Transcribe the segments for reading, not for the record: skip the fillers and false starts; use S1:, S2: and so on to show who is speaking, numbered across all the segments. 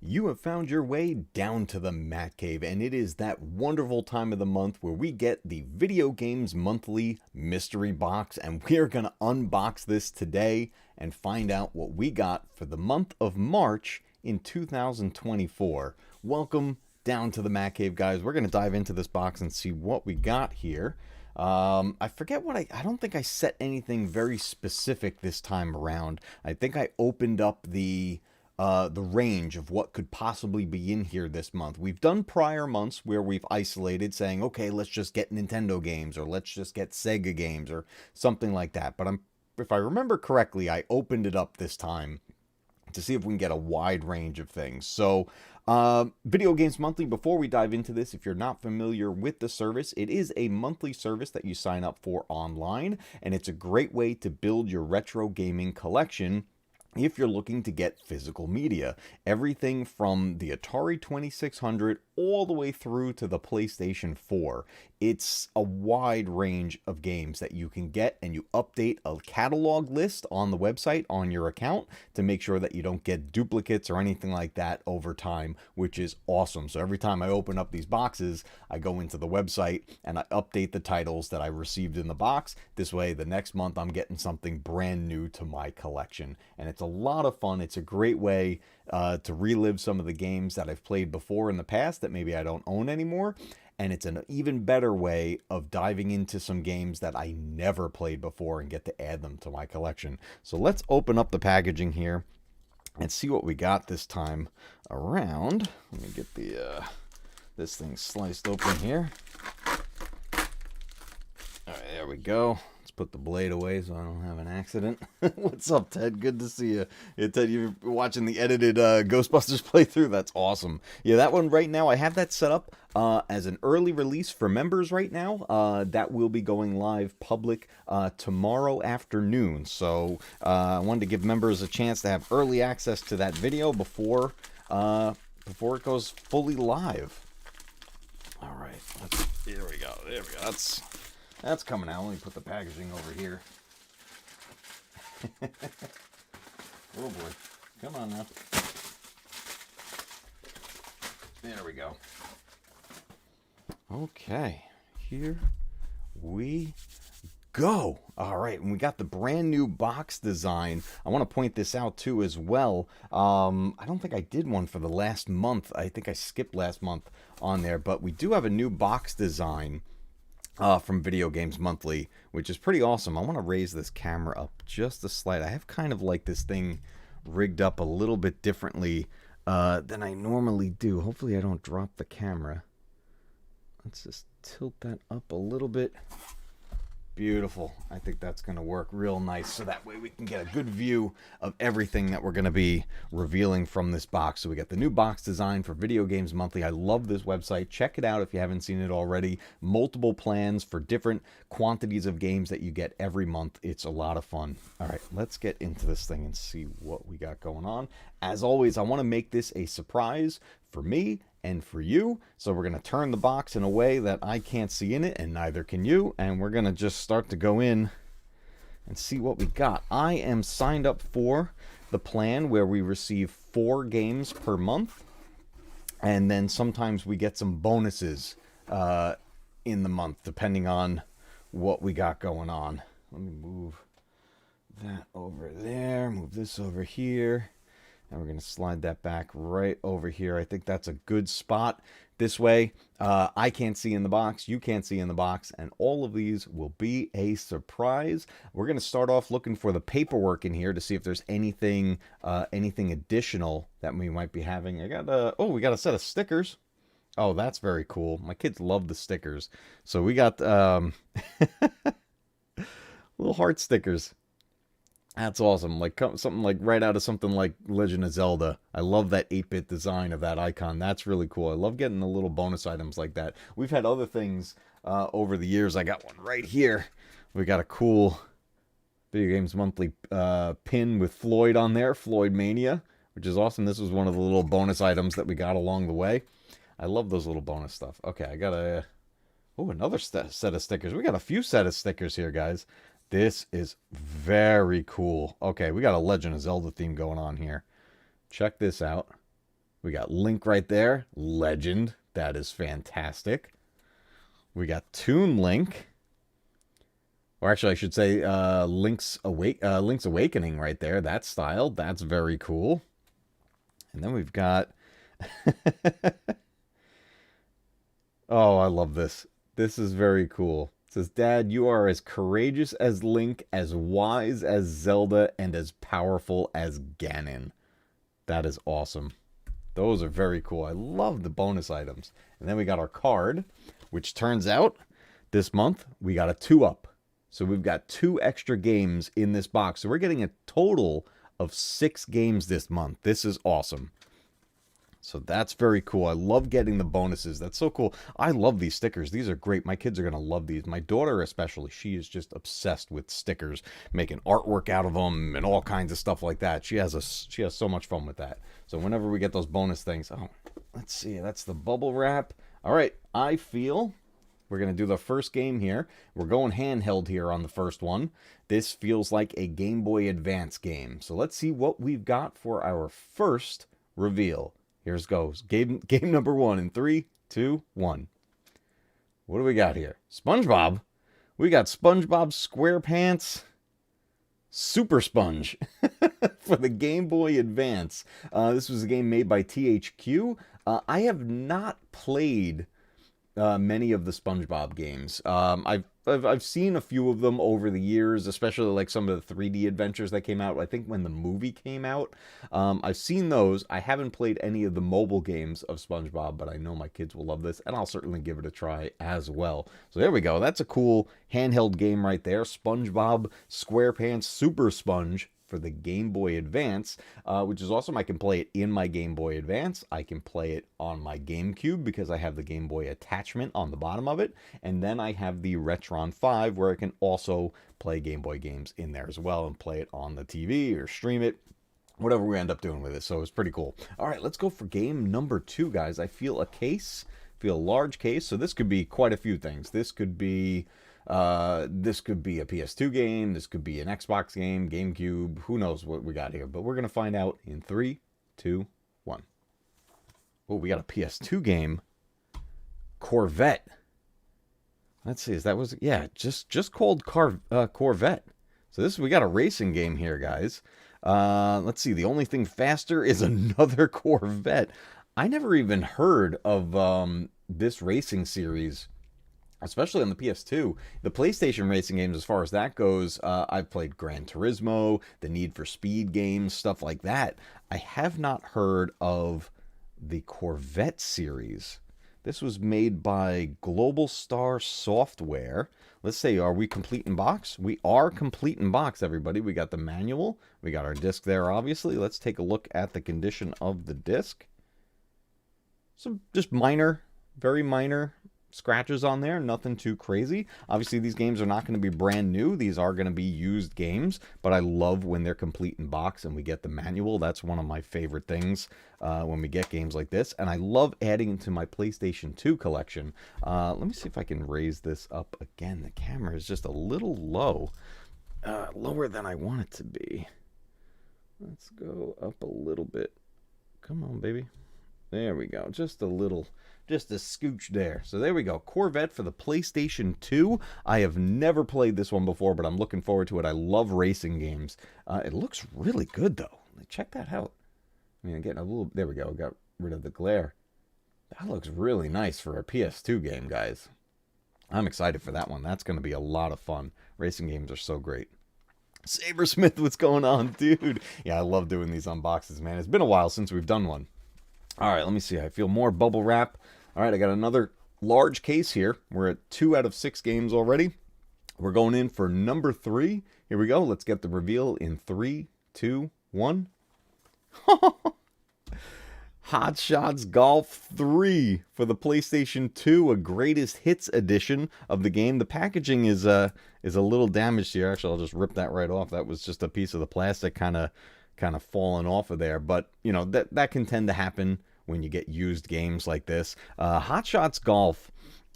S1: You have found your way down to the Matcave, and it is that wonderful time of the month where we get the Video Games Monthly Mystery Box, and we are going to unbox this today and find out what we got for the month of March in 2024. Welcome down to the Matcave, guys. We're going to dive into this box and see what we got here. I forget what I don't think I set anything very specific this time around. I think I opened up the range of what could possibly be in here this month. We've done prior months where we've isolated saying, okay, let's just get Nintendo games or let's just get Sega games or something like that. But if I remember correctly, I opened it up this time to see if we can get a wide range of things. So, Video Games Monthly, before we dive into this, if you're not familiar with the service, it is a monthly service that you sign up for online, and it's a great way to build your retro gaming collection if you're looking to get physical media. Everything from the Atari 2600 all the way through to the PlayStation 4. It's a wide range of games that you can get, and you update a catalog list on the website on your account to make sure that you don't get duplicates or anything like that over time, which is awesome. So every time I open up these boxes, I go into the website and I update the titles that I received in the box. This way, the next month I'm getting something brand new to my collection, and it's a lot of fun. It's a great way to relive some of the games that I've played before in the past that maybe I don't own anymore. And it's an even better way of diving into some games that I never played before and get to add them to my collection. So let's open up the packaging here and see what we got this time around. Let me get the this thing sliced open here. All right, there we go. Put the blade away so I don't have an accident. What's up, Ted? Good to see you. Yeah, Ted, you're watching the edited Ghostbusters playthrough. That's awesome. Yeah, that one right now, I have that set up as an early release for members right now. That will be going live public tomorrow afternoon. So I wanted to give members a chance to have early access to that video before it goes fully live. All right, here we go. There we go. That's coming out. Let me put the packaging over here. Oh boy. Come on now. There we go. Okay. Here we go. All right. And we got the brand new box design. I want to point this out too as well. I don't think I did one for the last month. I think I skipped last month on there. But we do have a new box design from Video Games Monthly, which is pretty awesome. I want to raise this camera up just a slight. I have kind of like this thing rigged up a little bit differently than I normally do. Hopefully I don't drop the camera. Let's just tilt that up a little bit. Beautiful. I think that's going to work real nice, so that way we can get a good view of everything that we're going to be revealing from this box. So we got the new box design for Video Games Monthly. I love this website. Check it out if you haven't seen it already. Multiple plans for different quantities of games that you get every month. It's a lot of fun. All right, let's get into this thing and see what we got going on. As always, I want to make this a surprise for me and for you. So we're going to turn the box in a way that I can't see in it, and neither can you. And we're going to just start to go in and see what we got. I am signed up for the plan where we receive 4 games per month. And then sometimes we get some bonuses in the month, depending on what we got going on. Let me move that over there. Move this over here. And we're going to slide that back right over here. I think that's a good spot. This way, I can't see in the box, you can't see in the box, and all of these will be a surprise. We're going to start off looking for the paperwork in here to see if there's anything additional that we might be having. We got a set of stickers. Oh, that's very cool. My kids love the stickers. So we got little heart stickers. That's awesome. Like something like right out of something like Legend of Zelda. I love that 8-bit design of that icon. That's really cool. I love getting the little bonus items like that. We've had other things over the years. I got one right here. We got a cool Video Games Monthly pin with Floyd on there, Floyd Mania, which is awesome. This was one of the little bonus items that we got along the way. I love those little bonus stuff. Okay, I got another set of stickers. We got a few set of stickers here, guys. This is very cool. Okay, we got a Legend of Zelda theme going on here. Check this out. We got Link right there. Legend. That is fantastic. We got Toon Link. Or actually, I should say Link's Awakening right there. That style. That's very cool. And then we've got... oh, I love this. This is very cool. It says, Dad, you are as courageous as Link, as wise as Zelda, and as powerful as Ganon. That is awesome. Those are very cool. I love the bonus items. And then we got our card, which turns out this month we got a 2-up. So we've got 2 extra games in this box. So we're getting a total of 6 games this month. This is awesome. So that's very cool. I love getting the bonuses. That's so cool. I love these stickers. These are great. My kids are going to love these. My daughter especially, she is just obsessed with stickers, making artwork out of them and all kinds of stuff like that. She has so much fun with that. So whenever we get those bonus things, oh, let's see. That's the bubble wrap. All right. I feel we're going to do the first game here. We're going handheld here on the first one. This feels like a Game Boy Advance game. So let's see what we've got for our first reveal. Here's goes. Game number 1 in 3, 2, 1. What do we got here? SpongeBob. We got SpongeBob SquarePants Super Sponge for the Game Boy Advance. This was a game made by THQ. I have not played many of the SpongeBob games. I've seen a few of them over the years, especially like some of the 3D adventures that came out, I think when the movie came out. I've seen those. I haven't played any of the mobile games of SpongeBob, but I know my kids will love this, and I'll certainly give it a try as well. So there we go. That's a cool handheld game right there. SpongeBob SquarePants Super Sponge for the Game Boy Advance, which is awesome. I can play it in my Game Boy Advance. I can play it on my GameCube because I have the Game Boy attachment on the bottom of it. And then I have the Retron 5 where I can also play Game Boy games in there as well and play it on the TV or stream it, whatever we end up doing with it. So it's pretty cool. All right, let's go for game number 2, guys. I feel a large case. So this could be quite a few things. This could be a PS2 game. This could be an Xbox game, GameCube. Who knows what we got here? But we're going to find out in 3, 2, 1. Oh, we got a PS2 game. Corvette. Let's see. Just called Corvette. So we got a racing game here, guys. Let's see. The only thing faster is another Corvette. I never even heard of this racing series, especially on the PS2. The PlayStation racing games, as far as that goes, I've played Gran Turismo, the Need for Speed games, stuff like that. I have not heard of the Corvette series. This was made by Global Star Software. Let's say, are we complete in box? We are complete in box, everybody. We got the manual. We got our disc there, obviously. Let's take a look at the condition of the disc. Some just minor, very minor scratches on there, nothing too crazy. Obviously, these games are not going to be brand new. These are going to be used games, but I love when they're complete in box and we get the manual. That's one of my favorite things when we get games like this, and I love adding it to my PlayStation 2 collection. Let me see if I can raise this up again. The camera is just a little low, lower than I want it to be. Let's go up a little bit. Come on, baby. There we go. Just a little, just a scooch there. So there we go. Corvette for the PlayStation 2. I have never played this one before, but I'm looking forward to it. I love racing games. It looks really good, though. Check that out. I mean, I'm getting a little... There we go. Got rid of the glare. That looks really nice for a PS2 game, guys. I'm excited for that one. That's going to be a lot of fun. Racing games are so great. Sabersmith, what's going on, dude? Yeah, I love doing these unboxes, man. It's been a while since we've done one. All right, let me see. I feel more bubble wrap. All right, I got another large case here. We're at 2 out of 6 games already. We're going in for number 3. Here we go. Let's get the reveal in 3, 2, 1. Hot Shots Golf 3 for the PlayStation 2, a greatest hits edition of the game. The packaging is a little damaged here. Actually, I'll just rip that right off. That was just a piece of the plastic kind of falling off of there. But, you know, that can tend to happen when you get used games like this. Hot Shots Golf,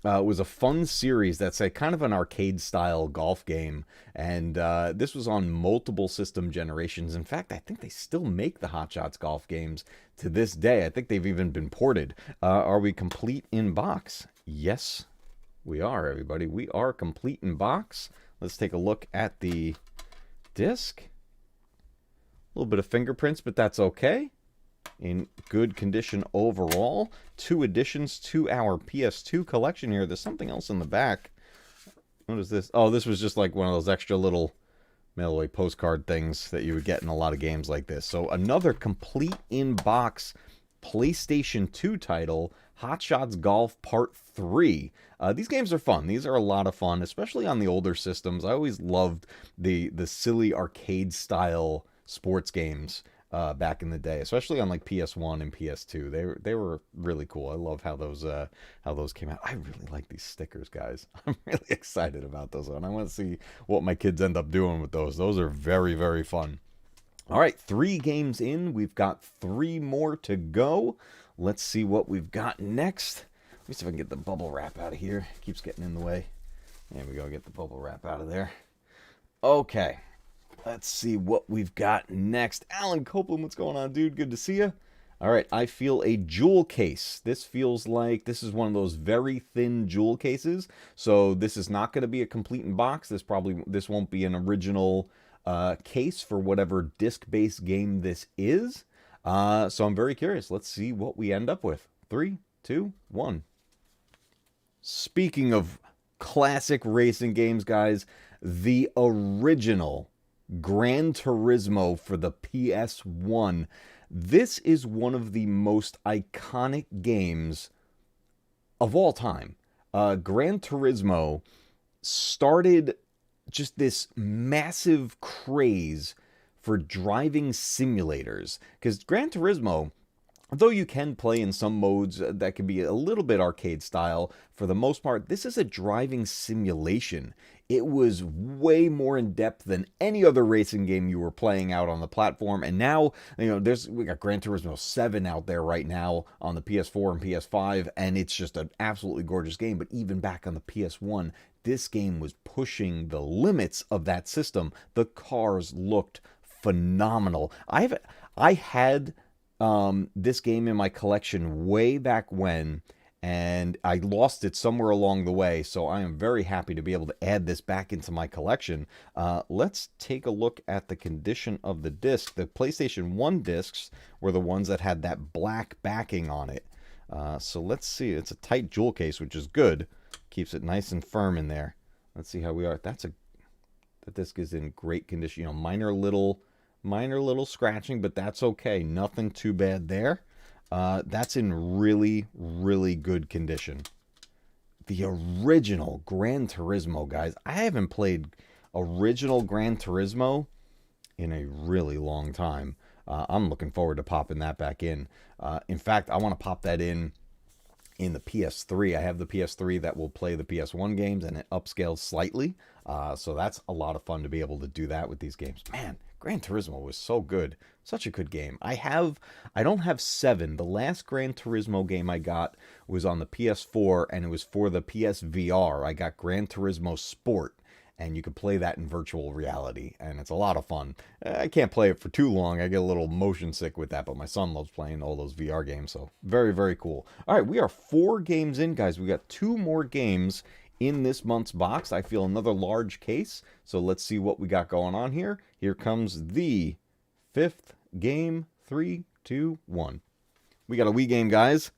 S1: It was a fun series that's a kind of an arcade style golf game, and this was on multiple system generations. In fact, I think they still make the Hot Shots golf games to this day. I think they've even been ported. Are we complete in box? Yes, we are, everybody. We are complete in box. Let's take a look at the disc. A little bit of fingerprints, but that's okay. In good condition overall. 2 additions to our PS2 collection here. There's something else in the back. What is this? Oh, this was just like one of those extra little mail-away postcard things that you would get in a lot of games like this. So another complete in-box PlayStation 2 title, Hot Shots Golf Part 3. These games are fun. These are a lot of fun, especially on the older systems. I always loved the silly arcade-style sports games back in the day, especially on like PS1 and PS2. They were really cool. I love how those came out. I really like these stickers, guys. I'm really excited about those, and I want to see what my kids end up doing with those. Those are very, very fun. All right, 3 games in. We've got 3 more to go. Let's see what we've got next. Let me see if I can get the bubble wrap out of here. It keeps getting in the way. There we go. Get the bubble wrap out of there. Okay. Let's see what we've got next. Alan Copeland, what's going on, dude? Good to see you. All right, I feel a jewel case. This feels like this is one of those very thin jewel cases. So this is not going to be a complete in box. This won't be an original case for whatever disc-based game this is. So I'm very curious. Let's see what we end up with. 3, 2, 1. Speaking of classic racing games, guys, the original Gran Turismo for the PS1. This is one of the most iconic games of all time. Gran Turismo started just this massive craze for driving simulators, because Gran Turismo, though you can play in some modes that can be a little bit arcade style, for the most part, this is a driving simulation. It was way more in depth than any other racing game you were playing out on the platform. And now, we got Gran Turismo 7 out there right now on the PS4 and PS5, and it's just an absolutely gorgeous game. But even back on the PS1, this game was pushing the limits of that system. The cars looked phenomenal. I had this game in my collection way back when, and I lost it somewhere along the way, so I am very happy to be able to add this back into my collection. Let's take a look at the condition of the disc. The PlayStation 1 discs were the ones that had that black backing on it. So let's see. It's a tight jewel case, which is good. Keeps it nice and firm in there. Let's see how we are. The disc is in great condition. Minor little scratching, but that's okay. Nothing too bad there. That's in really, really good condition. The original Gran Turismo, guys. I haven't played original Gran Turismo in a really long time. I'm looking forward to popping that back in. In fact, I want to pop that in the PS3. I have the PS3 that will play the PS1 games, and it upscales slightly. So that's a lot of fun to be able to do that with these games. Man, Gran Turismo was so good. Such a good game. I don't have 7. The last Gran Turismo game I got was on the PS4, and it was for the PSVR. I got Gran Turismo Sport, and you could play that in virtual reality, and it's a lot of fun. I can't play it for too long. I get a little motion sick with that, but my son loves playing all those VR games, so very, very cool. All right, we are 4 games in, guys. We got 2 more games in this month's box. I feel another large case, so let's see what we got going on here. Here comes the 5th game. 3, 2, 1. We got a Wii game, guys.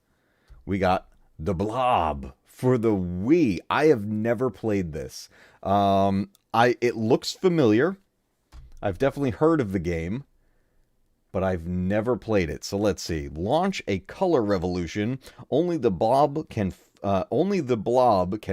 S1: We got The Blob for the Wii. I have never played this. It looks familiar. I've definitely heard of the game, but I've never played it. So let's see. Launch a color revolution. Only the Blob can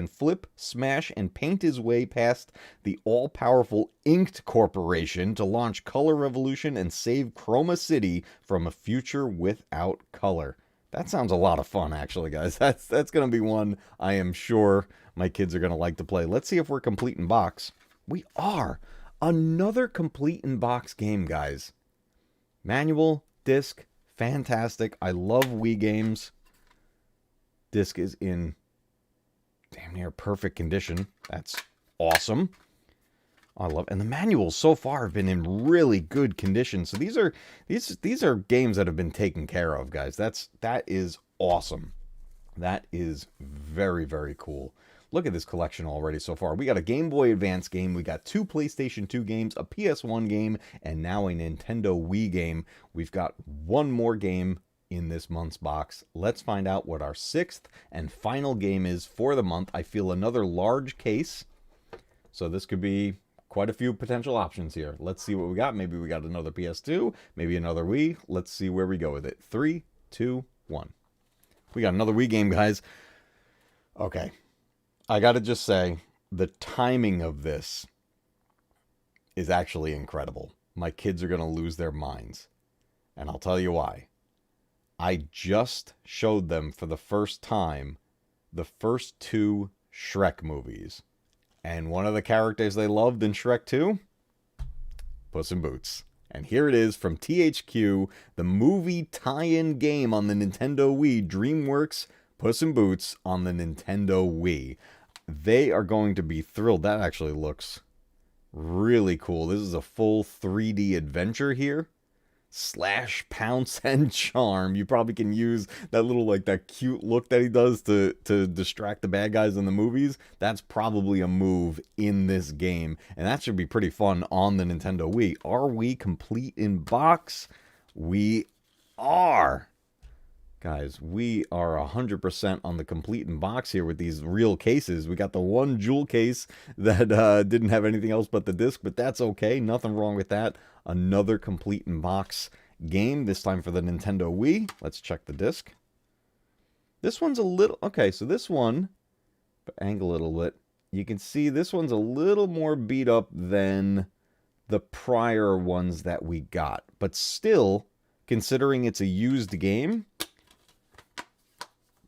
S1: flip, smash, and paint his way past the all-powerful Inked Corporation to launch Color Revolution and save Chroma City from a future without color. That sounds a lot of fun, actually, guys. That's going to be one I am sure my kids are going to like to play. Let's see if we're complete in box. We are. Another complete in box game, guys. Manual, disc, fantastic. I love Wii games. Disc is in damn near perfect condition. That's awesome. I love, and the manuals so far have been in really good condition. So these are games that have been taken care of, guys. That is awesome. That is very, very cool. Look at this collection already so far. We got a Game Boy Advance game, we got 2 PlayStation 2 games, a PS1 game, and now a Nintendo Wii game. We've got one more game in this month's box. Let's find out what our 6th and final game is for the month. I feel another large case, so this could be quite a few potential options here. Let's see what we got. Maybe we got another PS2, maybe another Wii. Let's see where we go with it. 3, 2, 1. We got another Wii game, guys. Okay. I gotta just say, the timing of this is actually incredible. My kids are gonna lose their minds. And I'll tell you why. I just showed them for the first time the first 2 Shrek movies. And one of the characters they loved in Shrek 2? Puss in Boots. And here it is from THQ, the movie tie-in game on the Nintendo Wii, DreamWorks Puss in Boots on the Nintendo Wii. They are going to be thrilled. That actually looks really cool. This is a full 3D adventure here. Slash, pounce, and charm. You probably can use that little, like, that cute look that he does to distract the bad guys in the movies. That's probably a move in this game, and that should be pretty fun on the Nintendo Wii. Are we complete in box? We are. Guys, we are 100% on the complete in box here with these real cases. We got the one jewel case that didn't have anything else but the disc, but that's okay. Nothing wrong with that. Another complete in box game, this time for the Nintendo Wii. Let's check the disc. This one's a little... Okay, so this one, angle it a little bit. You can see this one's a little more beat up than the prior ones that we got. But still, considering it's a used game...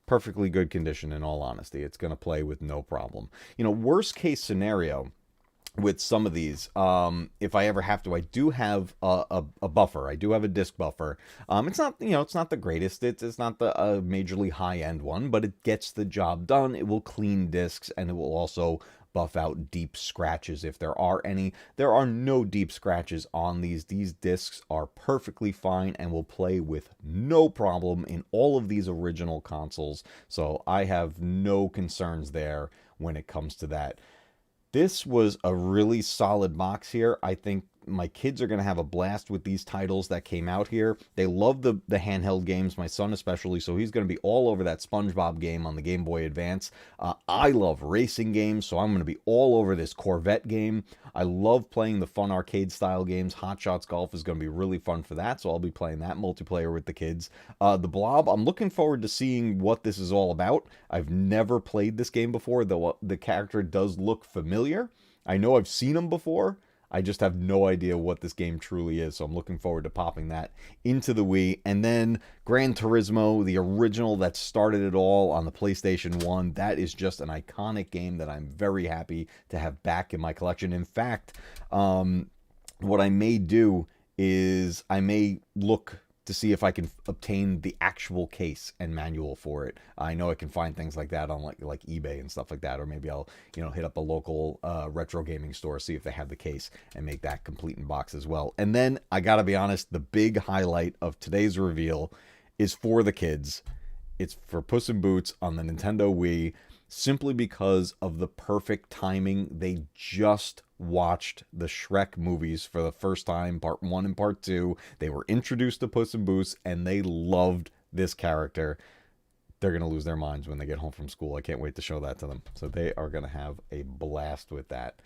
S1: perfectly good condition, in all honesty. It's going to play with no problem. You know, worst case scenario with some of these, if I ever have to, I do have a buffer. I do have a disc buffer. It's not, you know, it's not the greatest. It's not the majorly high-end one, but it gets the job done. It will clean discs, and it will also buff out deep scratches if there are any. There are no deep scratches on these. These discs are perfectly fine and will play with no problem in all of these original consoles. So I have no concerns there when it comes to that. This was a really solid box here. I think my kids are going to have a blast with these titles that came out here. They love the handheld games, my son especially, so he's going to be all over that SpongeBob game on the Game Boy Advance. I love racing games, so I'm going to be all over this Corvette game. I love playing the fun arcade-style games. Hot Shots Golf is going to be really fun for that, so I'll be playing that multiplayer with the kids. The Blob, I'm looking forward to seeing what this is all about. I've never played this game before, though the character does look familiar. I know I've seen him before. I just have no idea what this game truly is, so I'm looking forward to popping that into the Wii. And then Gran Turismo, the original that started it all on the PlayStation 1, that is just an iconic game that I'm very happy to have back in my collection. In fact, what I may do is I may look to see if I can obtain the actual case and manual for it. I know I can find things like that on like eBay and stuff like that, or maybe I'll, you know, hit up a local retro gaming store, see if they have the case, and make that complete in box as well. And then I gotta be honest, the big highlight of today's reveal is for the kids. It's for Puss in Boots on the Nintendo Wii, simply because of the perfect timing. They just watched the Shrek movies for the first time, part 1 and part 2. They were introduced to Puss in Boots, and they loved this character. They're going to lose their minds when they get home from school. I can't wait to show that to them. So they are going to have a blast with that.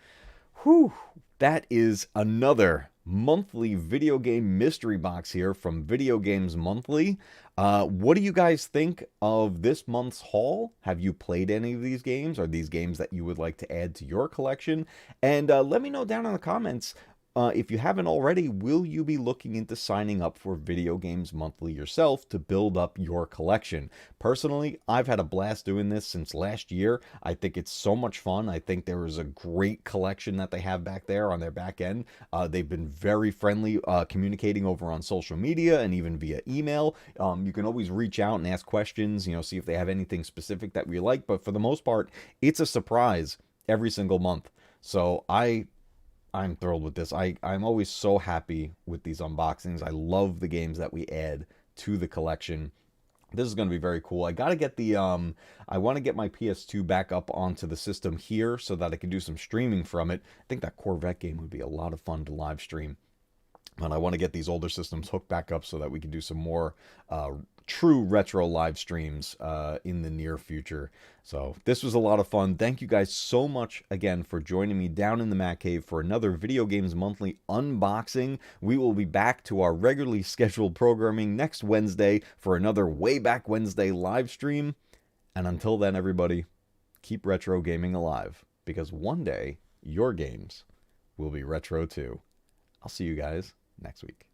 S1: Whew, that is another monthly video game mystery box here from Video Games Monthly. What do you guys think of this month's haul? Have you played any of these games? Are these games that you would like to add to your collection? And let me know down in the comments, if you haven't already, will you be looking into signing up for Video Games Monthly yourself to build up your collection? Personally, I've had a blast doing this since last year. I think it's so much fun. I think there is a great collection that they have back there on their back end. They've been very friendly communicating over on social media and even via email. You can always reach out and ask questions, see if they have anything specific that we like. But for the most part, it's a surprise every single month. So I'm thrilled with this. I'm always so happy with these unboxings. I love the games that we add to the collection. This is going to be very cool. I got to get I want to get my PS2 back up onto the system here so that I can do some streaming from it. I think that Corvette game would be a lot of fun to live stream. And I want to get these older systems hooked back up so that we can do some more true retro live streams in the near future. So this was a lot of fun. Thank you guys so much again for joining me down in the Matcave for another Video Games Monthly unboxing. We will be back to our regularly scheduled programming next Wednesday for another Way Back Wednesday live stream. And until then, everybody, keep retro gaming alive, because one day your games will be retro too. I'll see you guys next week.